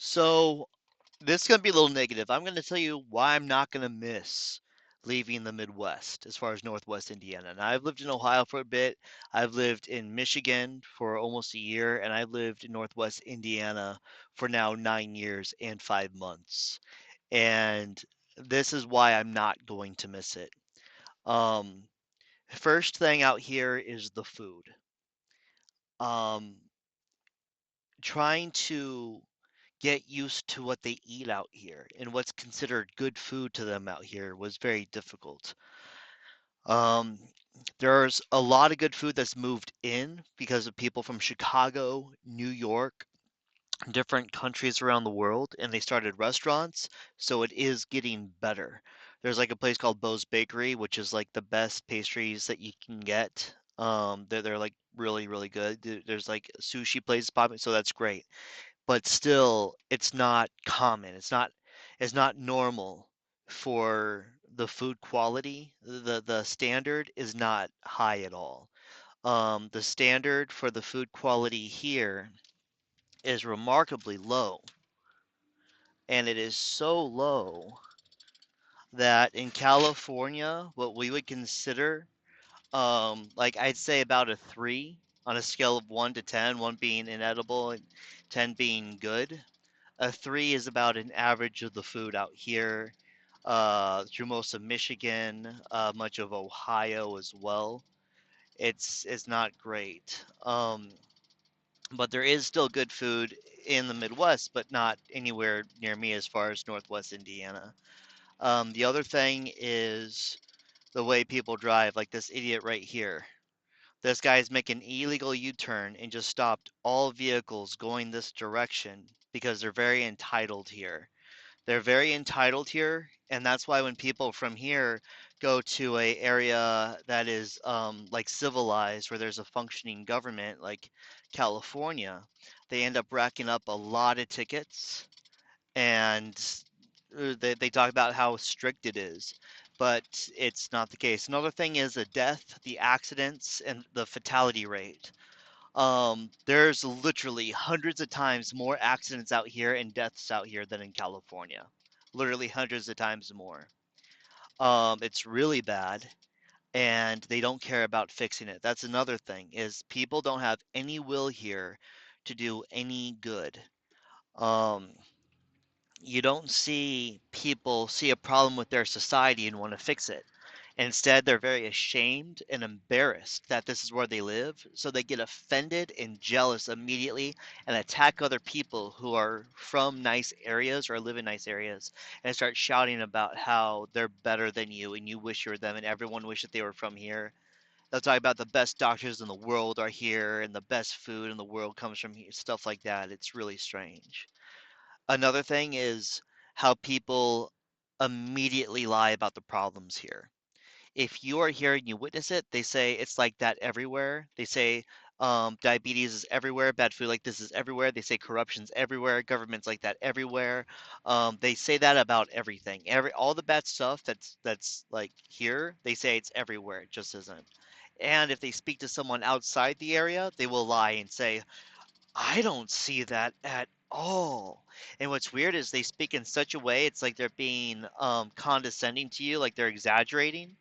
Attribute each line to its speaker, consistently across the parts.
Speaker 1: So this is going to be a little negative. I'm going to tell you why I'm not going to miss leaving the Midwest as far as Northwest Indiana. And I've lived in Ohio for a bit. I've lived in Michigan for almost a year, and I've lived in Northwest Indiana for now 9 years and 5 months. And this is why I'm not going to miss it. Um, First thing out here is the food. Um, Trying to get used to what they eat out here and what's considered good food to them out here was very difficult. Um, there's a lot of good food that's moved in because of people from Chicago, New York, different countries around the world, and they started restaurants, so it is getting better. There's like a place called Bo's Bakery, which is like the best pastries that you can get. They're like really, really good. There's like sushi places popping, so that's great, but still it's not common. It's not normal for the food quality. The standard is not high at all. The standard for the food quality here is remarkably low, and it is so low that in California, what we would consider like I'd say about a 3 on a scale of 1 to 10, 1 being inedible and 10 being good. A 3 is about an average of the food out here, through most of Michigan, much of Ohio as well. It's not great, but there is still good food in the Midwest, but not anywhere near me as far as Northwest Indiana. The other thing is the way people drive, like this idiot right here. This guy's making an illegal U-turn and just stopped all vehicles going this direction because they're very entitled here. They're very entitled here, and that's why when people from here go to a area that is like civilized, where there's a functioning government, like California, they end up racking up a lot of tickets, and they talk about how strict it is, but it's not the case. Another thing is the death, the accidents, and the fatality rate. There's literally hundreds of times more accidents out here and deaths out here than in California. Literally hundreds of times more. It's really bad, and they don't care about fixing it. That's another thing, is people don't have any will here to do any good. Um, you don't see people see a problem with their society and want to fix it. Instead, they're very ashamed and embarrassed that this is where they live, so they get offended and jealous immediately and attack other people who are from nice areas or live in nice areas and start shouting about how they're better than you and you wish you were them and everyone wish that they were from here. They'll talk about the best doctors in the world are here and the best food in the world comes from here, stuff like that. It's really strange. Another thing is how people immediately lie about the problems here. If you are here and you witness it, they say it's like that everywhere. They say diabetes is everywhere, bad food like this is everywhere. They say corruption's everywhere, government's like that everywhere. They say that about everything. All the bad stuff that's like here, they say it's everywhere. It just isn't. And if they speak to someone outside the area, they will lie and say, I don't see that at all. And what's weird is they speak in such a way, it's like they're being condescending to you, like they're exaggerating,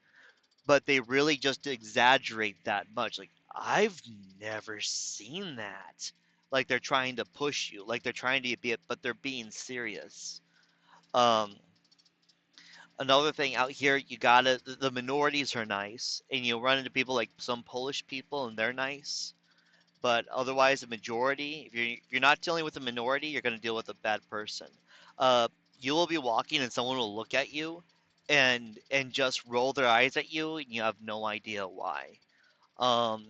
Speaker 1: but they really just exaggerate that much. Like, I've never seen that. Like they're trying to push you, like they're trying to be it, but they're being serious. Um, Another thing out here, you gotta, the minorities are nice, and you'll run into people like some Polish people, and they're nice, but otherwise the majority, if you're not dealing with a minority, you're going to deal with a bad person. uh, you will be walking and someone will look at you and just roll their eyes at you and you have no idea why. um,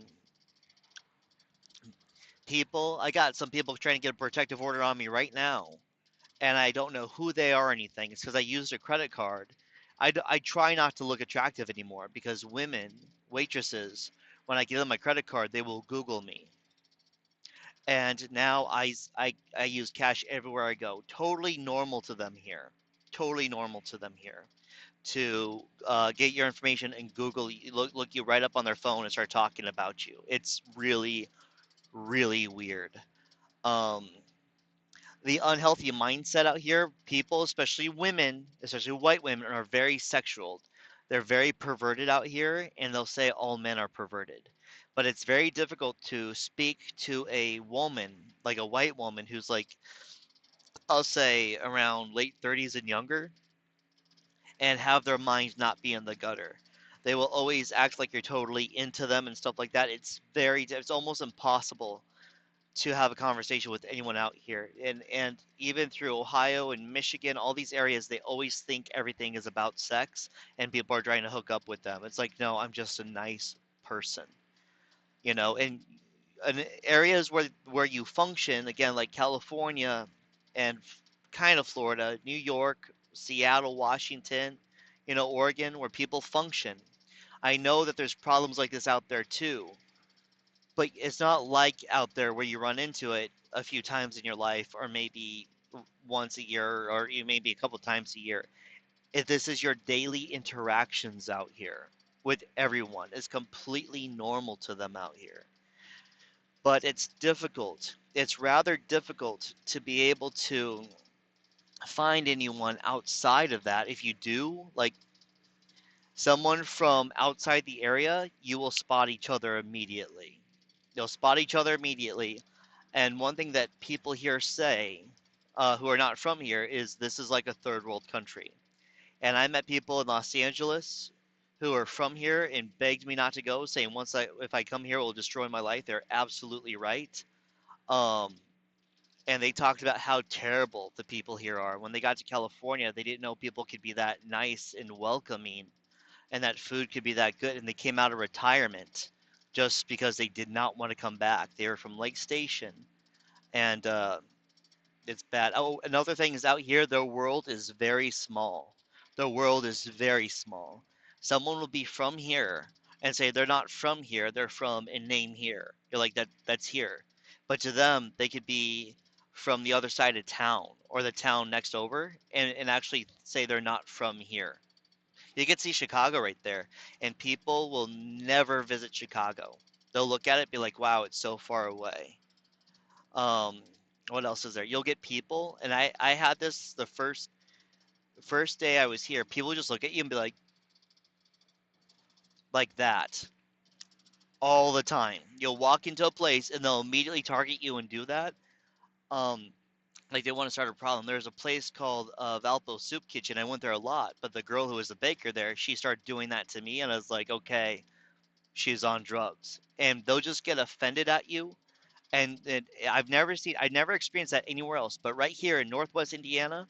Speaker 1: I got some people trying to get a protective order on me right now, and I don't know who they are or anything. It's because I used a credit card. I try not to look attractive anymore because women, waitresses, when I give them my credit card, they will Google me, and now I use cash everywhere I go. Totally normal to them here. Totally normal to them here to get your information and Google look you right up on their phone and start talking about you. It's really really weird. Um, the unhealthy mindset out here, people, especially women, especially white women, are very sexual. They're very perverted out here, and they'll say all men are perverted. But it's very difficult to speak to a woman, like a white woman, who's like, I'll say around late 30s and younger, and have their minds not be in the gutter. They will always act like you're totally into them and stuff like that. It's almost impossible to have a conversation with anyone out here. And even through Ohio and Michigan, all these areas, they always think everything is about sex and people are trying to hook up with them. It's like, no, I'm just a nice person, and areas where you function, again, like California and kind of Florida, New York, Seattle, Washington, Oregon, where people function. I know that there's problems like this out there too, but it's not like out there where you run into it a few times in your life, or maybe once a year, or maybe a couple times a year. If this is your daily interactions out here with everyone, it's completely normal to them out here. But it's difficult. It's rather difficult to be able to find anyone outside of that. If you do, like someone from outside the area, you will spot each other immediately. You'll spot each other immediately. And one thing that people here say, who are not from here, is this is like a third world country. And I met people in Los Angeles who are from here and begged me not to go, saying if I come here, it will destroy my life. They're absolutely right. Um, and they talked about how terrible the people here are. When they got to California, they didn't know people could be that nice and welcoming, and that food could be that good. And they came out of retirement just because they did not want to come back. They were from Lake Station, and it's bad. Oh, another thing is out here, their world is very small. The world is very small. Someone will be from here and say they're not from here, they're from a name here. You're like that's here. But to them, they could be from the other side of town or the town next over and actually say they're not from here. You can see Chicago right there, and people will never visit Chicago. They'll look at it and be like, wow, it's so far away. Um, what else is there? You'll get people, and I had this the first day I was here. People just look at you and be like that all the time. You'll walk into a place and they'll immediately target you and do that. Um, like they want to start a problem. There's a place called Valpo Soup Kitchen. I went there a lot, but the girl who was the baker there, she started doing that to me, and I was like, okay, she's on drugs. And they'll just get offended at you. And I've never experienced that anywhere else, but right here in Northwest Indiana,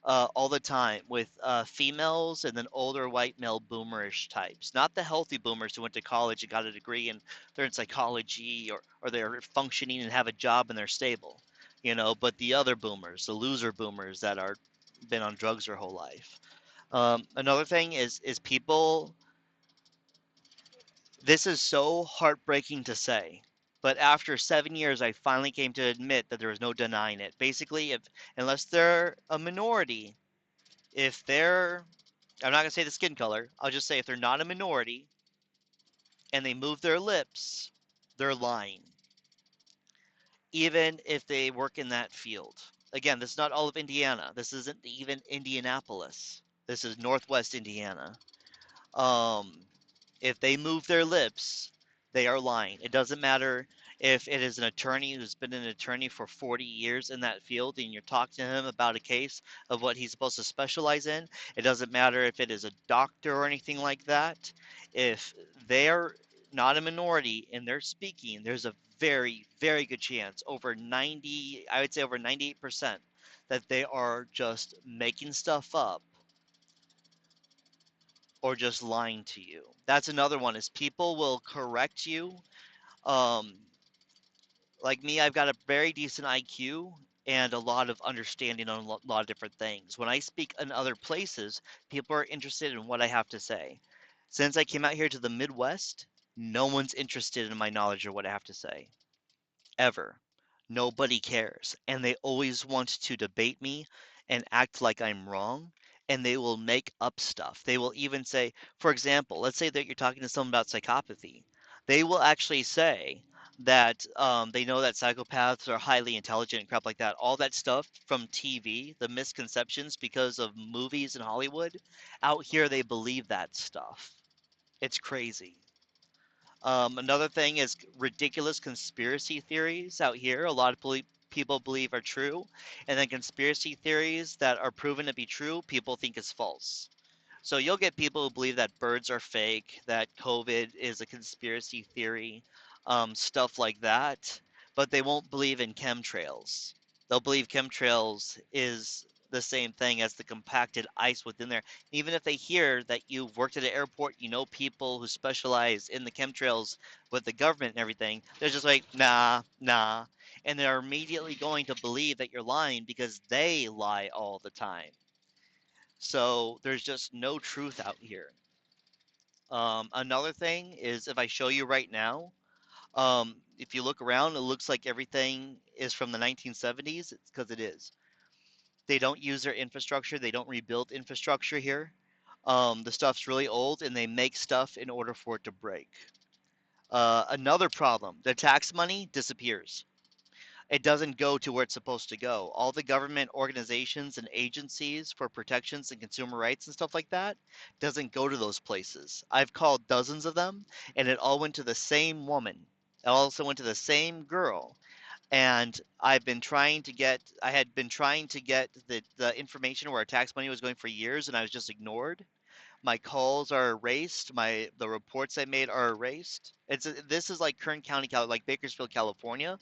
Speaker 1: all the time with females and then older white male boomerish types, not the healthy boomers who went to college and got a degree and they're in psychology or they're functioning and have a job and they're stable, but the other boomers, the loser boomers that are been on drugs their whole life. Another thing is people. This is so heartbreaking to say, but after 7 years, I finally came to admit that there was no denying it. Basically, if unless they're a minority, if they're I'm not gonna say the skin color. I'll just say if they're not a minority and they move their lips, they're lying. Even if they work in that field. Again, this is not all of Indiana. This isn't even Indianapolis. This is Northwest Indiana. Um, if they move their lips, they are lying. It doesn't matter if it is an attorney who's been an attorney for 40 years in that field and you're talking to him about a case of what he's supposed to specialize in. It doesn't matter if it is a doctor or anything like that. If they're not a minority and they're speaking, there's a very, very good chance, over 90, I would say over 98%, that they are just making stuff up or just lying to you. That's another one is people will correct you. Um, like me, I've got a very decent IQ and a lot of understanding on a lot of different things. When I speak in other places, people are interested in what I have to say. Since I came out here to the Midwest, no one's interested in my knowledge or what I have to say, ever. Nobody cares. And they always want to debate me and act like I'm wrong. And they will make up stuff. They will even say, for example, let's say that you're talking to someone about psychopathy. They will actually say, that they know that psychopaths are highly intelligent and crap like that. All that stuff from TV, the misconceptions because of movies in Hollywood, out here they believe that stuff. It's crazy. Another thing is ridiculous conspiracy theories out here. A lot of people believe are true, and then conspiracy theories that are proven to be true, people think is false. So you'll get people who believe that birds are fake, that COVID is a conspiracy theory, stuff like that, but they won't believe in chemtrails. They'll believe chemtrails is the same thing as the compacted ice within there. Even if they hear that you've worked at an airport, you know people who specialize in the chemtrails with the government and everything, they're just like, nah, nah. And they're immediately going to believe that you're lying because they lie all the time. So there's just no truth out here. Another thing is if I show you right now, if you look around, it looks like everything is from the 1970s. It's because it is. They don't use their infrastructure. They don't rebuild infrastructure here. The stuff's really old, and they make stuff in order for it to break. Another problem: the tax money disappears. It doesn't go to where it's supposed to go. All the government organizations and agencies for protections and consumer rights and stuff like that doesn't go to those places. I've called dozens of them, and it all went to the same woman. It also went to the same girl. And I had been trying to get the information where our tax money was going for years, and I was just ignored. My calls are erased. The reports I made are erased. This is like Kern County, like Bakersfield, California,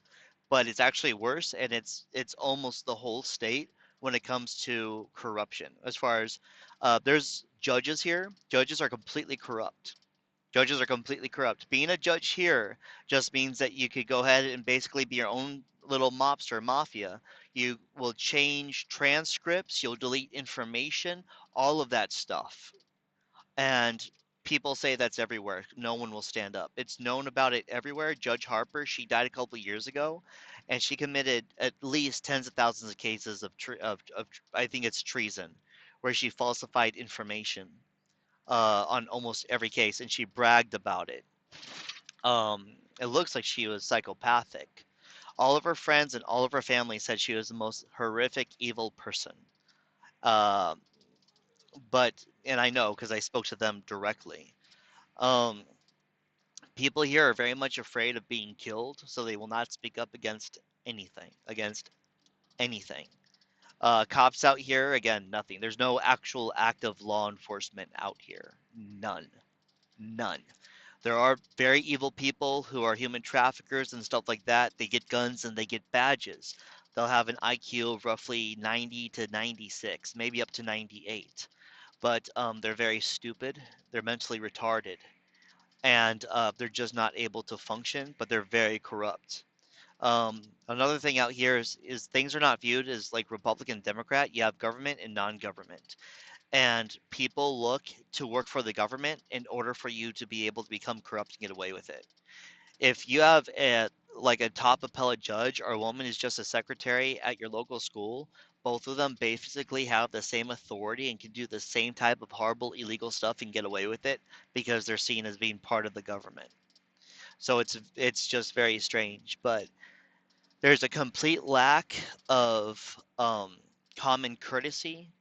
Speaker 1: but it's actually worse, and it's almost the whole state when it comes to corruption. As far as there's judges here, judges are completely corrupt. Judges are completely corrupt. Being a judge here just means that you could go ahead and basically be your own little mobster mafia. You will change transcripts, you'll delete information, all of that stuff. And people say that's everywhere. No one will stand up. It's known about it everywhere. Judge Harper, she died a couple of years ago, and she committed at least tens of thousands of cases of I think it's treason, where she falsified information on almost every case, and she bragged about it. It looks like she was psychopathic. All of her friends and all of her family said she was the most horrific, evil person. Uh, and I know because I spoke to them directly. Um, People here are very much afraid of being killed, so they will not speak up against anything. Against anything. Cops out here, again, nothing. There's no actual active law enforcement out here. None. None. There are very evil people who are human traffickers and stuff like that. They get guns and they get badges. They'll have an IQ of roughly 90 to 96, maybe up to 98. But they're very stupid. They're mentally retarded, and they're just not able to function. But they're very corrupt. Another thing out here is things are not viewed as like Republican, Democrat. You have government and non-government, and people look to work for the government in order for you to be able to become corrupt and get away with it. If you have a top appellate judge or a woman who's just a secretary at your local school, both of them basically have the same authority and can do the same type of horrible illegal stuff and get away with it because they're seen as being part of the government. So it's just very strange, but there's a complete lack of common courtesy.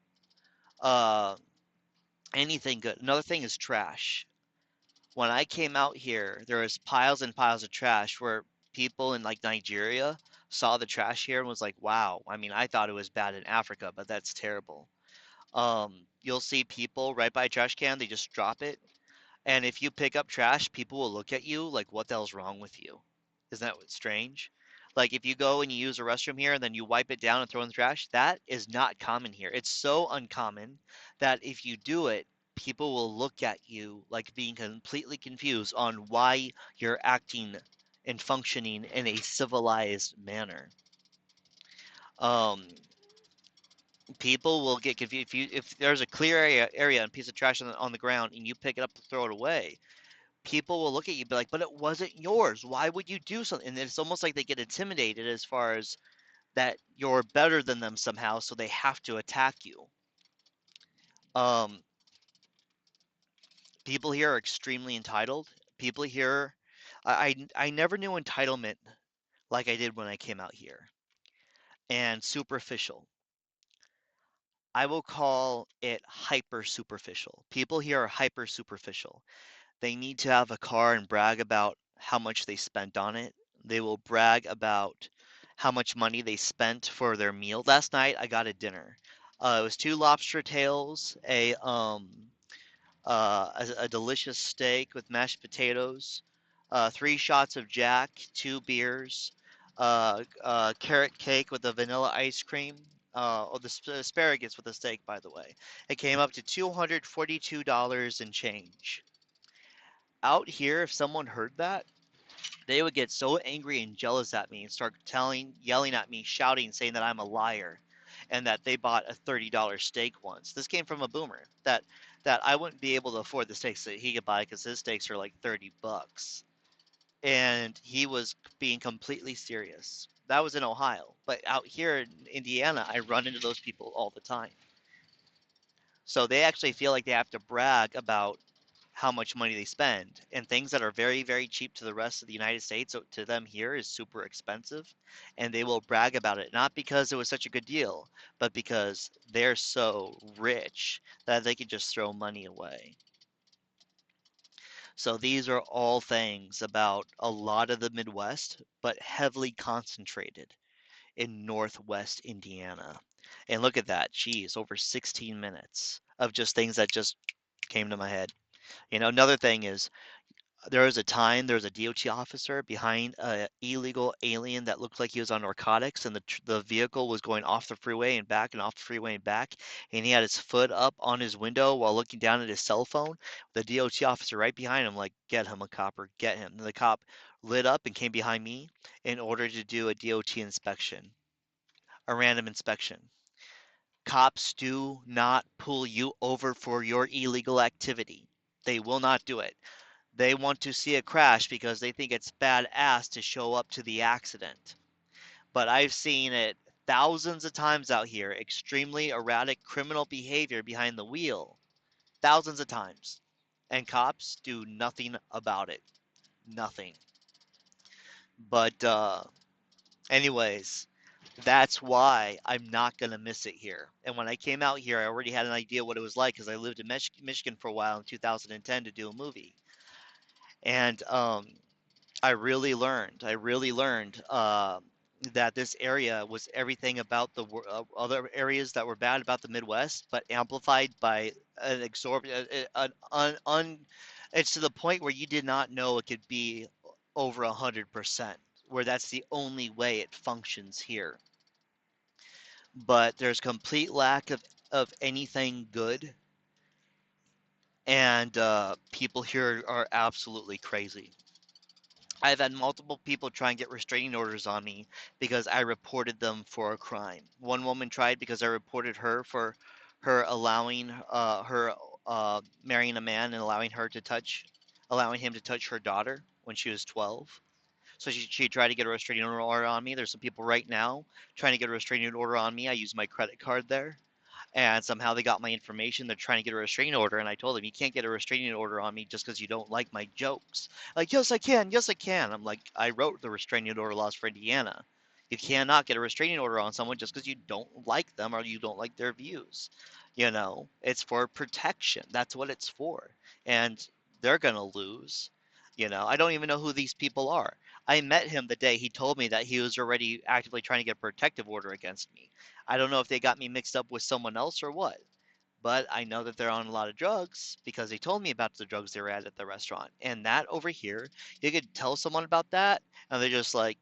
Speaker 1: Uh, Anything good. Another thing is trash. When I came out here, there was piles and piles of trash where people in like Nigeria saw the trash here and was like, "Wow." I mean, I thought it was bad in Africa, but that's terrible. You'll see people right by a trash can, they just drop it, and if you pick up trash, people will look at you like, "What the hell's wrong with you?" Isn't that strange? Like if you go and you use a restroom here and then you wipe it down and throw in the trash, that is not common here. It's so uncommon that if you do it, people will look at you like being completely confused on why you're acting and functioning in a civilized manner. Um, People will get confused if there's a clear area and a piece of trash on the ground and you pick it up to throw it away, people will look at you and be like, but it wasn't yours. Why would you do something? And it's almost like they get intimidated as far as that you're better than them somehow, so they have to attack you. Um, People here are extremely entitled. People here, I never knew entitlement like I did when I came out here. And superficial. I will call it hyper superficial. People here are hyper superficial. They need to have a car and brag about how much they spent on it. They will brag about how much money they spent for their meal. Last night I got a dinner. It was two lobster tails, a delicious steak with mashed potatoes, three shots of Jack, two beers, carrot cake with a vanilla ice cream, or the asparagus with the steak, by the way. It came up to $242 and change. Out here, if someone heard that, they would get so angry and jealous at me and start yelling at me, shouting, saying that I'm a liar and that they bought a $30 steak once. This came from a boomer that I wouldn't be able to afford the steaks that he could buy because his steaks are like 30 bucks. And he was being completely serious. That was in Ohio. But out here in Indiana, I run into those people all the time. So they actually feel like they have to brag about how much money they spend, and things that are very, very cheap to the rest of the United States, so to them here is super expensive, and they will brag about it, not because it was such a good deal, but because they're so rich that they can just throw money away. So these are all things about a lot of the Midwest, but heavily concentrated in Northwest Indiana. And look at that, geez, over 16 minutes of just things that just came to my head. Another thing is there was a DOT officer behind a illegal alien that looked like he was on narcotics, and the vehicle was going off the freeway and back and off the freeway and back, and he had his foot up on his window while looking down at his cell phone. The DOT officer right behind him, like, get him, a copper, get him. And the cop lit up and came behind me in order to do a DOT inspection, a random inspection. Cops do not pull you over for your illegal activity. They will not do it. They want to see a crash because they think it's badass to show up to the accident. But I've seen it thousands of times out here, extremely erratic criminal behavior behind the wheel, thousands of times. And cops do nothing about it. Nothing. But, anyways, that's why I'm not going to miss it here. And when I came out here, I already had an idea what it was like because I lived in Michigan for a while in 2010 to do a movie. And I really learned that this area was everything about the other areas that were bad about the Midwest, but amplified by an exorbitant, it's to the point where you did not know it could be over 100%, where that's the only way it functions here. But there's complete lack of anything good, and people here are absolutely crazy. I've had multiple people try and get restraining orders on me because I reported them for a crime. One woman tried because I reported her for her allowing her marrying a man and allowing him to touch her daughter when she was 12. So she tried to get a restraining order on me. There's some people right now trying to get a restraining order on me. I use my credit card there, and somehow they got my information. They're trying to get a restraining order, and I told them, you can't get a restraining order on me just because you don't like my jokes. Like, yes, I can. Yes, I can. I'm like, I wrote the restraining order laws for Indiana. You cannot get a restraining order on someone just because you don't like them or you don't like their views. It's for protection. That's what it's for. And they're going to lose. I don't even know who these people are. I met him the day he told me that he was already actively trying to get a protective order against me. I don't know if they got me mixed up with someone else or what, but I know that they're on a lot of drugs because they told me about the drugs they were at the restaurant. And that over here, you could tell someone about that, and they're just like,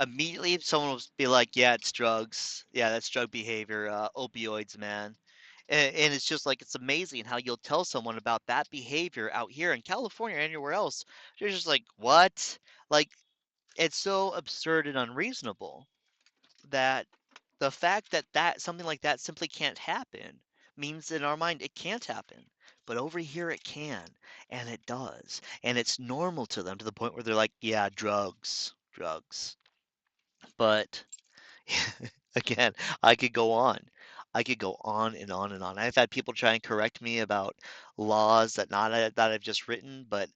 Speaker 1: immediately someone will be like, yeah, it's drugs. Yeah, that's drug behavior, opioids, man. And it's just like, it's amazing how you'll tell someone about that behavior out here in California or anywhere else. You're just like, what? Like, it's so absurd and unreasonable that the fact that something like that simply can't happen means in our mind it can't happen. But over here it can, and it does. And it's normal to them to the point where they're like, yeah, drugs, drugs. But again, I could go on. I could go on and on and on. I've had people try and correct me about laws that I've just written, but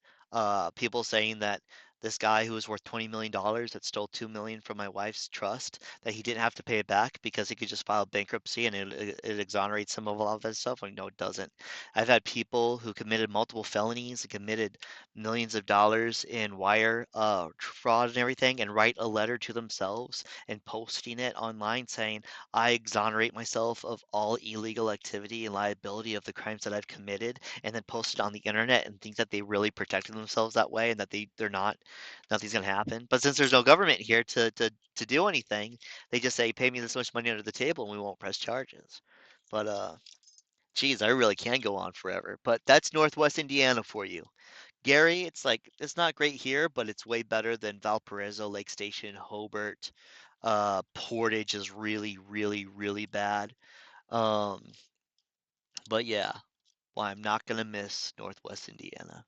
Speaker 1: people saying that this guy who was worth $20 million that stole 2 million from my wife's trust that he didn't have to pay it back because he could just file bankruptcy and it exonerates some of all of that stuff. Like, no, it doesn't. I've had people who committed multiple felonies and committed millions of dollars in wire fraud and everything and write a letter to themselves and posting it online saying, I exonerate myself of all illegal activity and liability of the crimes that I've committed, and then post it on the internet and think that they really protected themselves that way and that they're not, nothing's gonna happen. But since there's no government here to do anything, they just say, pay me this much money under the table and we won't press charges. But geez, I really can go on forever. But that's Northwest Indiana for you. Gary, it's like it's not great here, but it's way better than Valparaiso, Lake Station, Hobart. Portage is really, really, really bad. Um, but yeah, well, I'm not gonna miss Northwest Indiana.